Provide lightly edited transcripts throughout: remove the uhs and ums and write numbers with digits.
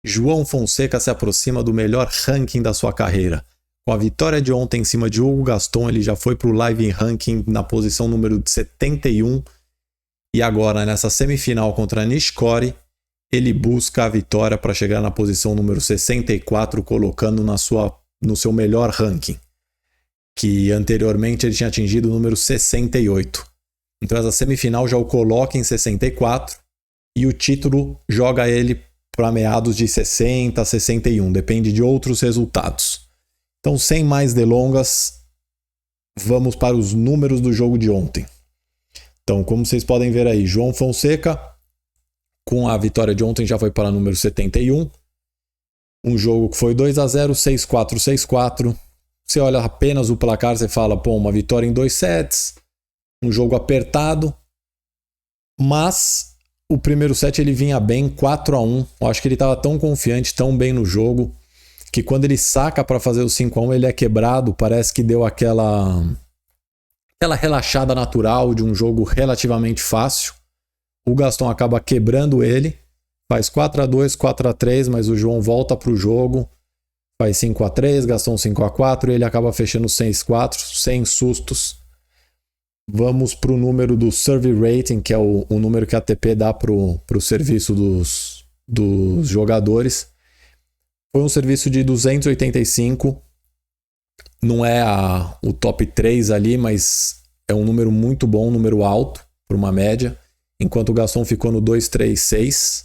João Fonseca se aproxima do melhor ranking da sua carreira. Com a vitória de ontem em cima de Hugo Gaston, ele já foi para o Live Ranking na posição número 71. E agora, nessa semifinal contra Nishikori, ele busca a vitória para chegar na posição número 64, colocando no seu melhor ranking, que anteriormente ele tinha atingido o número 68. Então essa semifinal já o coloca em 64 e o título joga ele para meados de 60, 61, depende de outros resultados. Então, sem mais delongas, vamos para os números do jogo de ontem. Então, como vocês podem ver aí, João Fonseca, com a vitória de ontem, já foi para o número 71. Um jogo que foi 2-0, 6-4, 6-4. Você olha apenas o placar, você fala, pô, uma vitória em 2 sets, um jogo apertado. Mas o primeiro set ele vinha bem, 4-1. Eu acho que ele estava tão confiante, tão bem no jogo, que quando ele saca para fazer o 5-1, ele é quebrado. Parece que deu aquela relaxada natural de um jogo relativamente fácil. O Gaston acaba quebrando ele, faz 4-2, 4-3, mas o João volta para o jogo, faz 5-3, Gaston 5-4 e ele acaba fechando 6-4, sem sustos. Vamos para o número do Serve Rating, que é o número que a ATP dá para o serviço dos jogadores. Foi um serviço de 285, não é o top 3 ali, mas é um número muito bom, um número alto para uma média, enquanto o Gaston ficou no 2-3-6,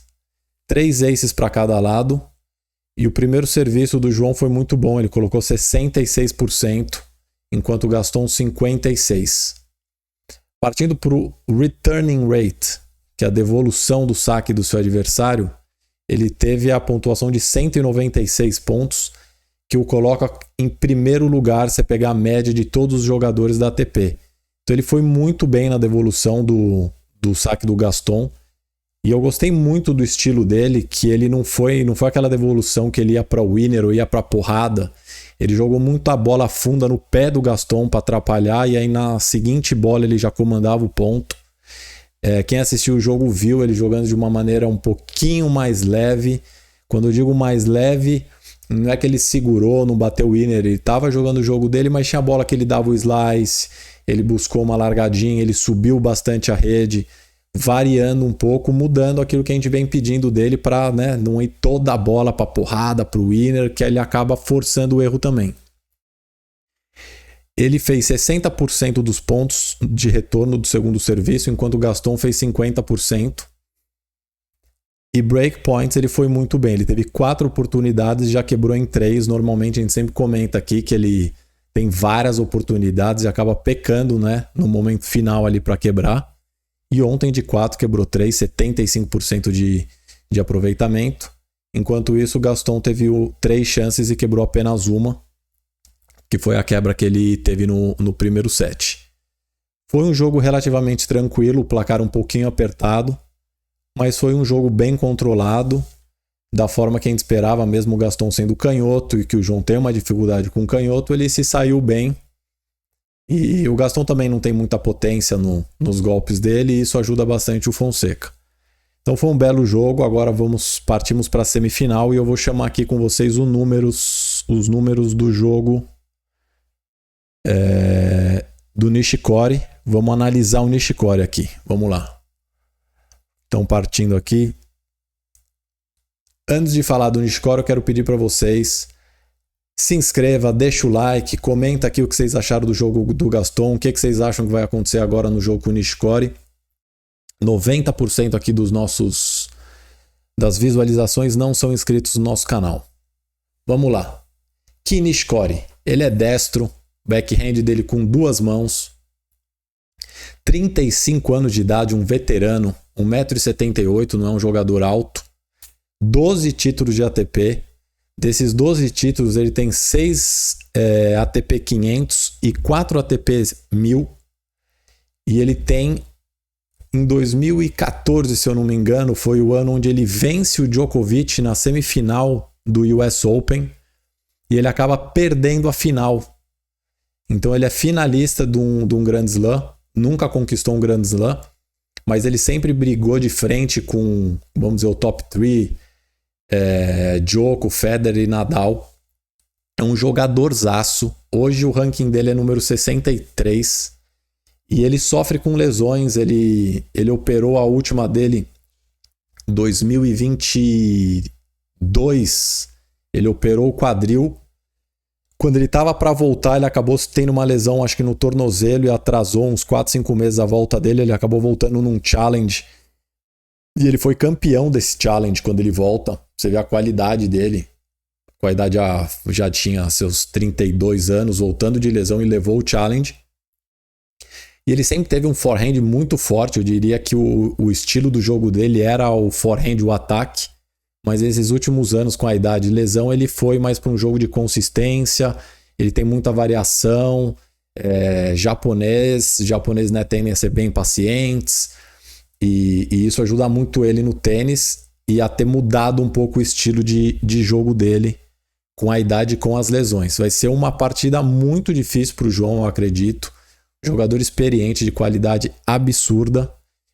3 aces para cada lado, e o primeiro serviço do João foi muito bom, ele colocou 66%, enquanto o Gaston 56%. Partindo para o returning rate, que é a devolução do saque do seu adversário, ele teve a pontuação de 196 pontos, que o coloca em primeiro lugar se pegar a média de todos os jogadores da ATP. Então ele foi muito bem na devolução do saque do Gaston. E eu gostei muito do estilo dele, que ele não foi aquela devolução que ele ia para o winner ou ia para a porrada. Ele jogou muito a bola funda no pé do Gaston para atrapalhar, e aí na seguinte bola ele já comandava o ponto. Quem assistiu o jogo viu ele jogando de uma maneira um pouquinho mais leve. Quando eu digo mais leve, não é que ele segurou, não bateu o winner, ele estava jogando o jogo dele, mas tinha bola que ele dava o slice, ele buscou uma largadinha, ele subiu bastante a rede, variando um pouco, mudando aquilo que a gente vem pedindo dele para, né, não ir toda a bola para porrada, para o winner, que ele acaba forçando o erro também. Ele fez 60% dos pontos de retorno do segundo serviço, enquanto o Gaston fez 50%. E breakpoints ele foi muito bem. Ele teve 4 oportunidades e já quebrou em 3. Normalmente a gente sempre comenta aqui que ele tem várias oportunidades e acaba pecando, né, no momento final ali para quebrar. E ontem de 4 quebrou 3, 75% de aproveitamento. Enquanto isso, o Gaston teve 3 chances e quebrou apenas uma, que foi a quebra que ele teve no primeiro set. Foi um jogo relativamente tranquilo, o placar um pouquinho apertado, mas foi um jogo bem controlado, da forma que a gente esperava, mesmo o Gaston sendo canhoto e que o João tem uma dificuldade com canhoto, ele se saiu bem. E o Gaston também não tem muita potência nos golpes dele, e isso ajuda bastante o Fonseca. Então foi um belo jogo. Agora partimos para a semifinal e eu vou chamar aqui com vocês os números do jogo do Nishikori. Vamos analisar o Nishikori aqui. Vamos lá. Então, partindo aqui. Antes de falar do Nishikori, eu quero pedir para vocês: se inscreva, deixa o like, comenta aqui o que vocês acharam do jogo do Gaston, o que vocês acham que vai acontecer agora no jogo com o Nishikori. 90% aqui das visualizações não são inscritos no nosso canal. Vamos lá. Ki Nishikori, ele é destro, backhand dele com 2 mãos, 35 anos de idade, um veterano, 1,78 m, não é um jogador alto, 12 títulos de ATP. Desses 12 títulos, ele tem 6 ATP 500 e 4 ATP 1000. E ele tem, em 2014, se eu não me engano, foi o ano onde ele vence o Djokovic na semifinal do US Open. E ele acaba perdendo a final. Então ele é finalista de um Grand Slam. Nunca conquistou um Grand Slam. Mas ele sempre brigou de frente com, vamos dizer, o top 3. Djokovic, Federer e Nadal. É um jogadorzaço. Hoje o ranking dele é número 63 e ele sofre com lesões. Ele operou a última dele em 2022. Ele operou o quadril. Quando ele estava para voltar, ele acabou tendo uma lesão, acho que no tornozelo, e atrasou uns 4, 5 meses a volta dele. Ele acabou voltando num challenge. E ele foi campeão desse challenge quando ele volta. Você vê a qualidade dele. Com a idade já tinha seus 32 anos, voltando de lesão, e levou o challenge. E ele sempre teve um forehand muito forte. Eu diria que o estilo do jogo dele era o forehand, o ataque. Mas esses últimos anos, com a idade e lesão, ele foi mais para um jogo de consistência. Ele tem muita variação. Japonês, né, tendem a ser bem pacientes. E isso ajuda muito ele no tênis e a ter mudado um pouco o estilo de jogo dele com a idade e com as lesões. Vai ser uma partida muito difícil para o João, eu acredito. Jogador experiente, de qualidade absurda.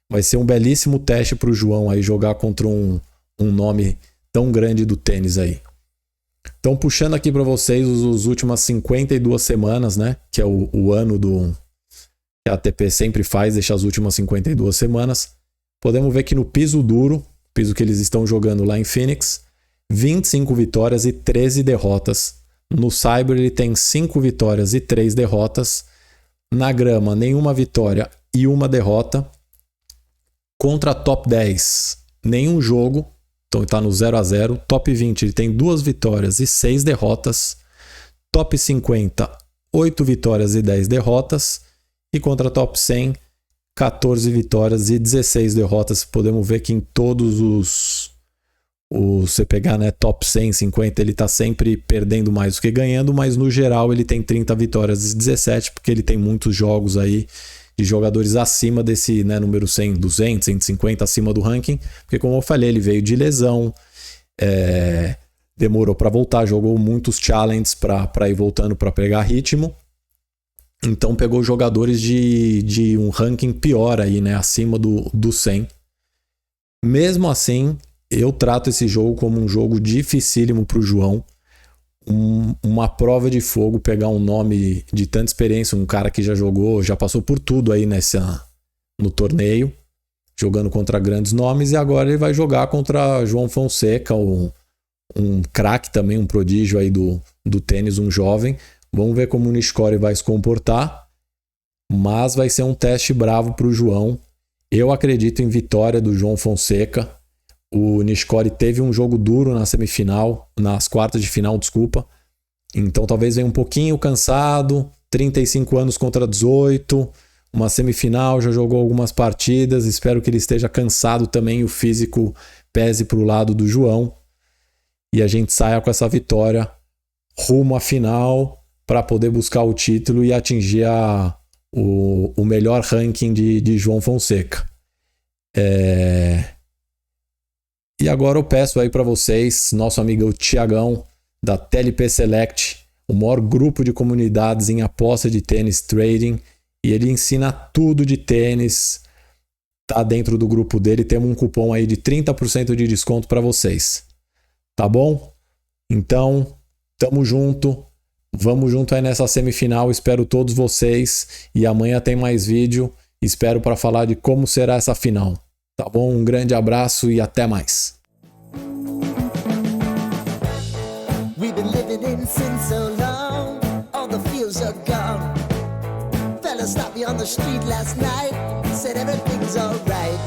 Vai ser um belíssimo teste para o João aí jogar contra um nome tão grande do tênis aí. Então, puxando aqui para vocês os últimas 52 semanas, né? Que é o ano que a ATP sempre faz, deixa as últimas 52 semanas. Podemos ver que no piso duro, piso que eles estão jogando lá em Phoenix, 25 vitórias e 13 derrotas. No Cyber ele tem 5 vitórias e 3 derrotas. Na grama, nenhuma vitória e uma derrota. Contra top 10, nenhum jogo. Então está no 0-0. Top 20 ele tem 2 vitórias e 6 derrotas. Top 50, 8 vitórias e 10 derrotas. E contra top 100, 14 vitórias e 16 derrotas. Podemos ver que em todos você pegar, né, top 100, 50, ele está sempre perdendo mais do que ganhando, mas no geral ele tem 30 vitórias e 17, porque ele tem muitos jogos aí de jogadores acima desse, né, número 100, 200, 150 acima do ranking, porque como eu falei, ele veio de lesão, demorou para voltar, jogou muitos challenges para ir voltando para pegar ritmo. Então pegou jogadores de um ranking pior aí, né? Acima do 100. Mesmo assim, eu trato esse jogo como um jogo dificílimo para o João. Uma prova de fogo, pegar um nome de tanta experiência, um cara que já jogou, já passou por tudo aí no torneio, jogando contra grandes nomes, e agora ele vai jogar contra João Fonseca, um craque também, um prodígio aí do tênis, um jovem. Vamos ver como o Nishikori vai se comportar, mas vai ser um teste bravo para o João. Eu acredito em vitória do João Fonseca. O Nishikori teve um jogo duro na semifinal, nas quartas de final, desculpa. Então talvez venha um pouquinho cansado, 35 anos contra 18, uma semifinal, já jogou algumas partidas. Espero que ele esteja cansado também e o físico pese para o lado do João. E a gente saia com essa vitória rumo à final, para poder buscar o título e atingir o melhor ranking de João Fonseca. E agora eu peço aí para vocês, nosso amigo Thiagão, da TLP Select, o maior grupo de comunidades em aposta de tênis trading, e ele ensina tudo de tênis. Tá dentro do grupo dele, temos um cupom aí de 30% de desconto para vocês. Tá bom? Então, tamo junto. Vamos junto aí nessa semifinal, espero todos vocês, e amanhã tem mais vídeo, espero para falar de como será essa final. Tá bom? Um grande abraço e até mais. We've been living in sin so long, all the feels are gone. Fella stopped me on the street last night, said everything's alright.